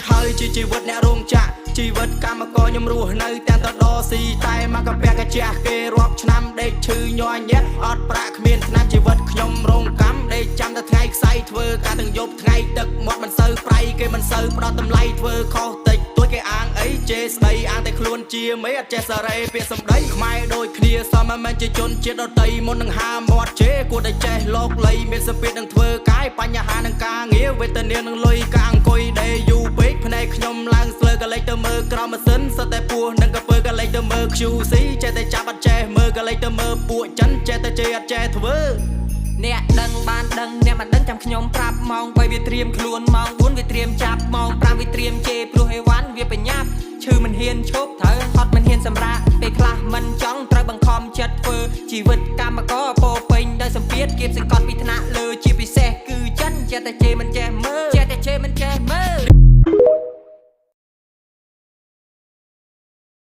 ហើយជាជីវិតអ្នករោងចក្រជីវិតកម្មករខ្ញុំរស់នៅទាំងតដស៊ីតែមកកាពះកាជះគេរាប់ឆ្នាំដេកឈឺញ័រញាក់អត់ប្រាក់គ្មានឆ្នាំជីវិតខ្ញុំរងកម្មដេកចាំតែថ្ងៃខ្សែធ្វើការទាំងយប់ថ្ងៃទឹកមាត់មិនសូវប្រៃគេមិនសូវផ្ដោតតម្លៃធ្វើខុសតិចតួចគេអាងអីជេរស្ដីអាងតែខ្លួនជាមេអត់ចេះសារ៉េពាក្យសម្ដីខ្មែរដូចគ្នាសមមិនជាជនជាតិដតីមុននឹងហាមាត់ជេរគួរតែចេះលោកលៃមានសម្ពាធនឹងធ្វើកាយបញ្ហានឹងការងារវេទនានឹងលុយកាអង្គុយដេយូពេកភ្នែកខ្ញុំឡើងស្លើកលេចទៅមើលក្រោមម៉ាស៊ីនសិតតែពោះនឹងកពើកលេចទៅមើល QC ចេះតែចាប់អត់ចេះមើលកលេចទៅមើលពួកចិនចេះតែជេរអត់ចេះធ្វើអ្នកដឹងបានដឹងអ្នកមិនដឹងចាំខ្ញុំប្រាប់ម៉ោង3វាត្រៀមខ្លួនម៉ោង4វាត្រៀមចាប់ម៉ោង5វាត្រៀមជេរព្រោះអីវ៉ាន់វាបញ្ញាប់ឈឺមិនហ៊ានឈប់ត្រូវហត់មិនហ៊ានសម្រាកពេលខ្លះមិនចង់ត្រូវបង្ខំចិត្តធ្វើជីវិតកម្មករពោពេញដោយសម្ពាធគៀបសង្កត់ពីថ្នាក់លើជាពិសេសគឺចិនចេះតែជេរ